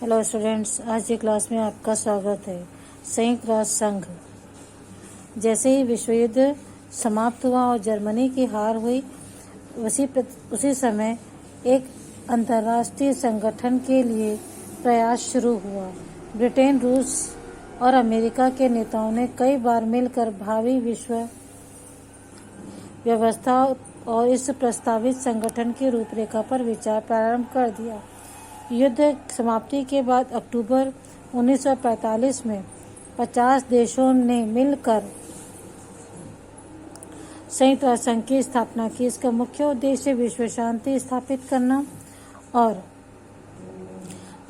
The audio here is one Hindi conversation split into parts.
हेलो स्टूडेंट्स, आज की क्लास में आपका स्वागत है। संयुक्त राष्ट्र संघ। जैसे ही विश्व युद्ध समाप्त हुआ और जर्मनी की हार हुई, उसी समय एक अंतर्राष्ट्रीय संगठन के लिए प्रयास शुरू हुआ। ब्रिटेन, रूस और अमेरिका के नेताओं ने कई बार मिलकर भावी विश्व व्यवस्था और इस प्रस्तावित संगठन की रूपरेखा पर विचार प्रारंभ कर दिया। युद्ध समाप्ति के बाद अक्टूबर 1945 में 50 देशों ने मिलकर संयुक्त राष्ट्र संघ की स्थापना की। इसका मुख्य उद्देश्य विश्व शांति स्थापित करना और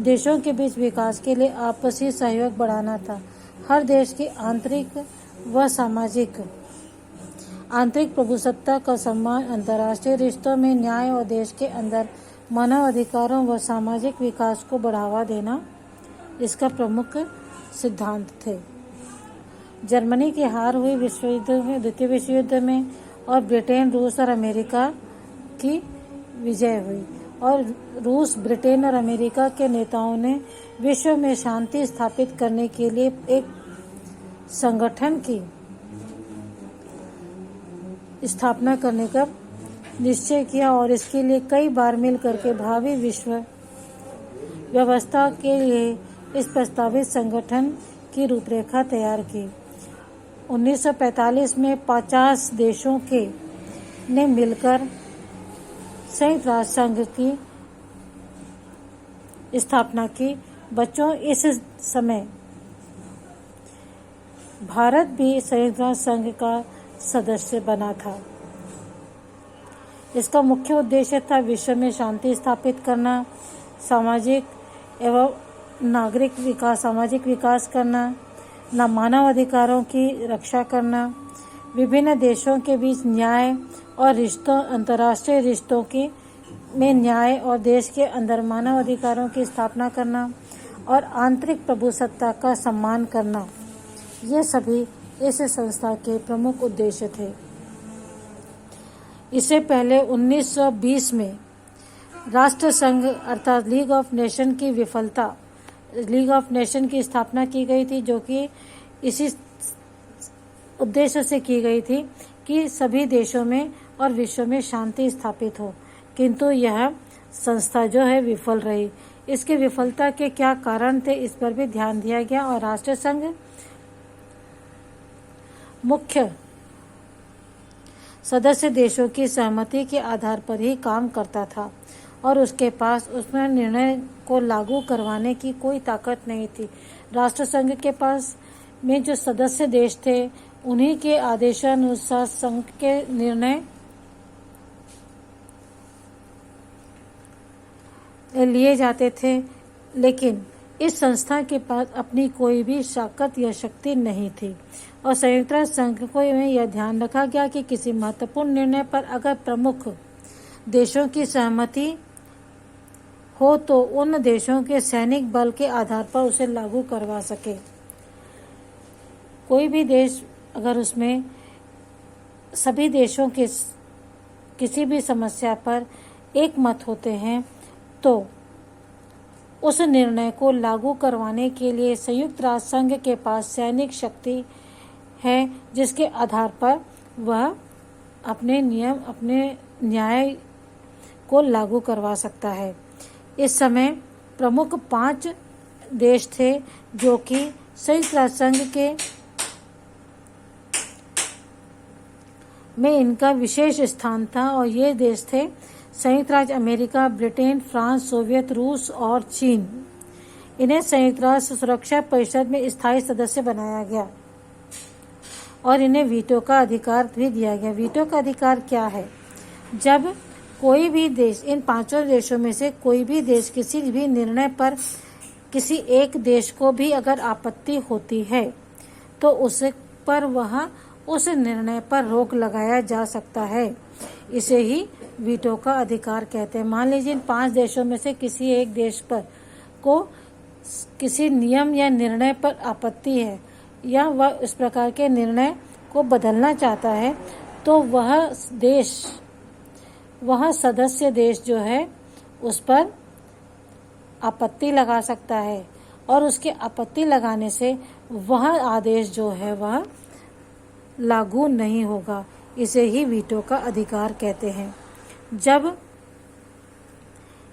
देशों के बीच विकास के लिए आपसी सहयोग बढ़ाना था। हर देश की आंतरिक प्रभुसत्ता का सम्मान, अंतर्राष्ट्रीय रिश्तों में न्याय और देश के अंदर मानव अधिकारों व सामाजिक विकास को बढ़ावा देना इसका प्रमुख सिद्धांत थे। जर्मनी की हार हुई द्वितीय विश्व युद्ध में और ब्रिटेन, रूस और अमेरिका की विजय हुई और रूस, ब्रिटेन और अमेरिका के नेताओं ने विश्व में शांति स्थापित करने के लिए एक संगठन की स्थापना करने का निश्चय किया और इसके लिए कई बार मिलकर के भावी विश्व व्यवस्था के लिए इस प्रस्तावित संगठन की रूपरेखा तैयार की। 1945 में 50 देशों ने मिलकर संयुक्त राष्ट्र संघ की स्थापना की। बच्चों, इस समय भारत भी संयुक्त राष्ट्र संघ का सदस्य बना था। इसका मुख्य उद्देश्य था विश्व में शांति स्थापित करना, सामाजिक विकास करना, मानव अधिकारों की रक्षा करना, विभिन्न देशों के बीच न्याय और अंतर्राष्ट्रीय रिश्तों में न्याय और देश के अंदर मानव अधिकारों की स्थापना करना और आंतरिक प्रभुसत्ता का सम्मान करना। ये सभी इस संस्था के प्रमुख उद्देश्य थे। इससे पहले 1920 में राष्ट्र संघ अर्थात लीग ऑफ नेशन की स्थापना की गई थी, जो कि इसी उद्देश्य से की गई थी कि सभी देशों में और विश्व में शांति स्थापित हो। किंतु यह संस्था जो है विफल रही। इसकी विफलता के क्या कारण थे, इस पर भी ध्यान दिया गया और राष्ट्र संघ मुख्य सदस्य देशों की सहमति के आधार पर ही काम करता था और उसके पास उसमें निर्णय को लागू करवाने की कोई ताकत नहीं थी। राष्ट्र संघ के पास में जो सदस्य देश थे, उन्हीं के आदेशानुसार संघ के निर्णय लिए जाते थे, लेकिन इस संस्था के पास अपनी कोई भी ताकत या शक्ति नहीं थी और संयुक्त राष्ट्र संघ को यह ध्यान रखा गया कि किसी महत्वपूर्ण निर्णय पर अगर प्रमुख देशों की सहमति हो तो उन देशों के सैनिक बल के आधार पर उसे लागू करवा सके। कोई भी देश अगर उसमें सभी देशों के किसी भी समस्या पर एक मत होते हैं तो उस निर्णय को लागू करवाने के लिए संयुक्त राष्ट्र संघ के पास सैनिक शक्ति है, जिसके आधार पर वह अपने न्याय को लागू करवा सकता है। इस समय प्रमुख 5 देश थे जो कि संयुक्त राष्ट्र संघ में इनका विशेष स्थान था और ये देश थे संयुक्त राज्य अमेरिका, ब्रिटेन, फ्रांस, सोवियत, रूस और चीन। इन्हें संयुक्त राष्ट्र सुरक्षा परिषद में स्थायी सदस्य बनाया गया और इन्हें वीटो का अधिकार भी दिया गया। वीटो का अधिकार क्या है? जब कोई भी देश, इन 5 देशों में से कोई भी देश किसी भी निर्णय पर किसी एक देश को भी अगर आपत्ति होती है तो उस निर्णय पर रोक लगाया जा सकता है। इसे ही वीटो का अधिकार कहते हैं। मान लीजिए इन 5 देशों में से किसी एक देश पर को किसी नियम या निर्णय पर आपत्ति है या वह इस प्रकार के निर्णय को बदलना चाहता है, तो वह सदस्य देश जो है उस पर आपत्ति लगा सकता है और उसके आपत्ति लगाने से वह आदेश जो है वह लागू नहीं होगा। इसे ही वीटो का अधिकार कहते हैं। जब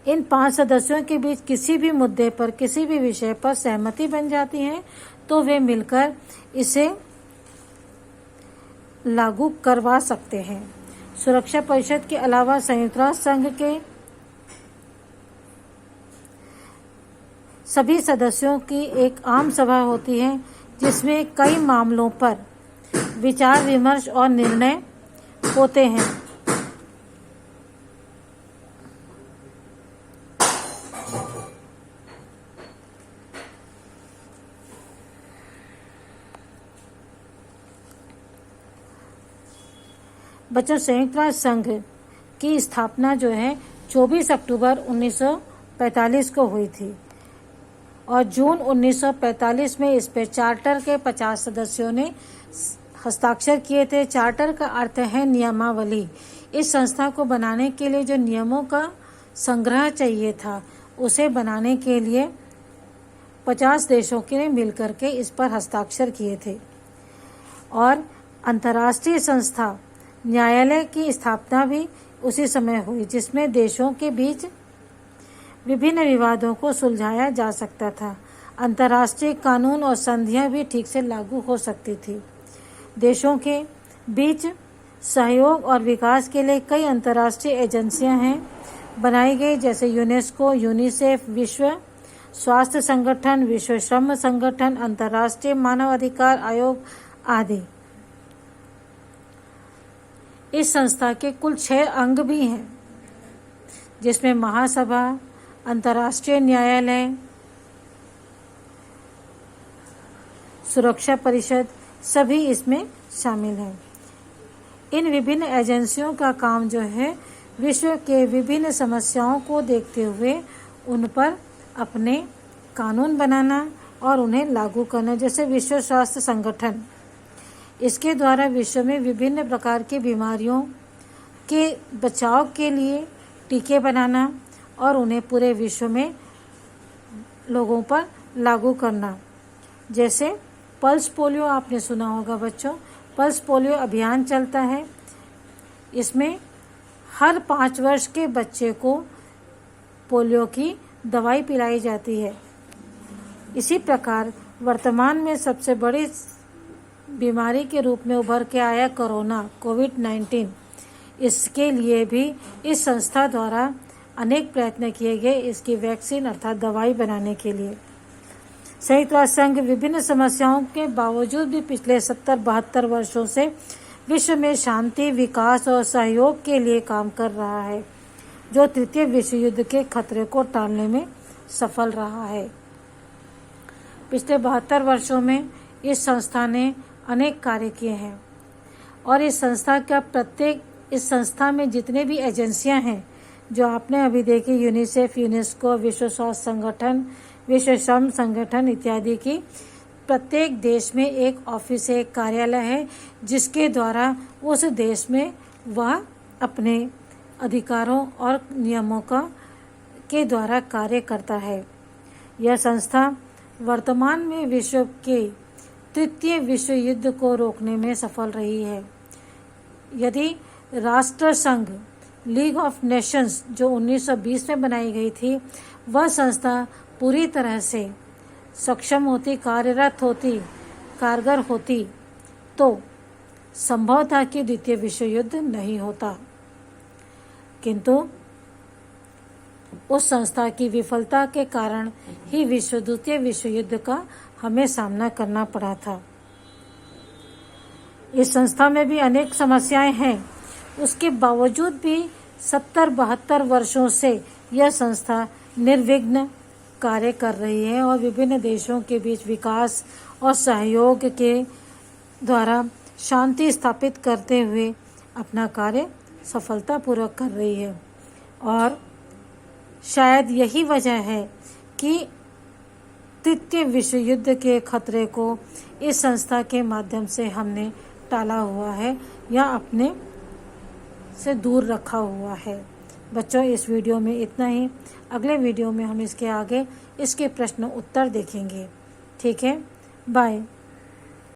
इन 5 सदस्यों के बीच किसी भी मुद्दे पर, किसी भी विषय पर सहमति बन जाती है तो वे मिलकर इसे लागू करवा सकते हैं। सुरक्षा परिषद के अलावा संयुक्त राष्ट्र संघ के सभी सदस्यों की एक आम सभा होती है जिसमें कई मामलों पर विचार विमर्श और निर्णय होते हैं। बच्चों, संयुक्त राष्ट्र संघ की स्थापना जो है 24 अक्टूबर 1945 को हुई थी और जून 1945 में इस पे चार्टर के 50 सदस्यों ने हस्ताक्षर किए थे। चार्टर का अर्थ है नियमावली। इस संस्था को बनाने के लिए जो नियमों का संग्रह चाहिए था उसे बनाने के लिए 50 देशों ने मिलकर के इस पर हस्ताक्षर किए थे। और अंतर्राष्ट्रीय संस्था न्यायालय की स्थापना भी उसी समय हुई जिसमें देशों के बीच विभिन्न विवादों को सुलझाया जा सकता था। अंतर्राष्ट्रीय कानून और संधियां भी ठीक से लागू हो सकती थी। देशों के बीच सहयोग और विकास के लिए कई अंतर्राष्ट्रीय एजेंसियां हैं बनाई गई, जैसे यूनेस्को, यूनिसेफ, विश्व स्वास्थ्य संगठन, विश्व श्रम संगठन, अंतर्राष्ट्रीय मानव अधिकार आयोग आदि। इस संस्था के कुल 6 अंग भी हैं जिसमें महासभा, अंतर्राष्ट्रीय न्यायालय, सुरक्षा परिषद सभी इसमें शामिल हैं। इन विभिन्न एजेंसियों का काम जो है विश्व के विभिन्न समस्याओं को देखते हुए उन पर अपने कानून बनाना और उन्हें लागू करना। जैसे विश्व स्वास्थ्य संगठन, इसके द्वारा विश्व में विभिन्न प्रकार की बीमारियों के बचाव के लिए टीके बनाना और उन्हें पूरे विश्व में लोगों पर लागू करना। जैसे पल्स पोलियो आपने सुना होगा बच्चों, पल्स पोलियो अभियान चलता है। इसमें हर 5 वर्ष के बच्चे को पोलियो की दवाई पिलाई जाती है। इसी प्रकार वर्तमान में सबसे बड़ी बीमारी के रूप में उभर के आया कोरोना, कोविड-19, इसके लिए भी इस संस्था द्वारा अनेक प्रयत्न किए गए इसकी वैक्सीन अर्थात दवाई बनाने के लिए। संयुक्त राष्ट्र संघ विभिन्न समस्याओं के बावजूद भी पिछले 70-72 वर्षों से विश्व में शांति, विकास और सहयोग के लिए काम कर रहा है, जो तृतीय विश्व युद्ध के खतरे को टालने में सफल रहा है। पिछले 72 वर्षों में इस संस्था ने अनेक कार्य किए हैं और इस संस्था में जितने भी एजेंसियां हैं जो आपने अभी देखी, यूनिसेफ, यूनेस्को, विश्व स्वास्थ्य संगठन, विश्व श्रम संगठन इत्यादि की, प्रत्येक देश में एक ऑफिस है, एक कार्यालय है जिसके द्वारा उस देश में वह अपने अधिकारों और नियमों के द्वारा कार्य करता है। यह संस्था वर्तमान में विश्व के तृतीय विश्व युद्ध को रोकने में सफल रही है। यदि राष्ट्र संघ, लीग ऑफ नेशंस जो 1920 में बनाई गई थी, वह संस्था पूरी तरह से सक्षम होती, कार्यरत होती, कारगर होती तो संभव था कि द्वितीय विश्व युद्ध नहीं होता, किंतु उस संस्था की विफलता के कारण ही द्वितीय विश्व युद्ध का हमें सामना करना पड़ा था। इस संस्था में भी अनेक समस्याएं हैं, उसके बावजूद भी 70-72 वर्षों से यह संस्था निर्विघ्न कार्य कर रही है और विभिन्न देशों के बीच विकास और सहयोग के द्वारा शांति स्थापित करते हुए अपना कार्य सफलतापूर्वक कर रही है। और शायद यही वजह है कि तृतीय विश्व युद्ध के खतरे को इस संस्था के माध्यम से हमने टाला हुआ है या अपने से दूर रखा हुआ है। बच्चों, इस वीडियो में इतना ही। अगले वीडियो में हम इसके आगे इसके प्रश्न उत्तर देखेंगे। ठीक है, बाय।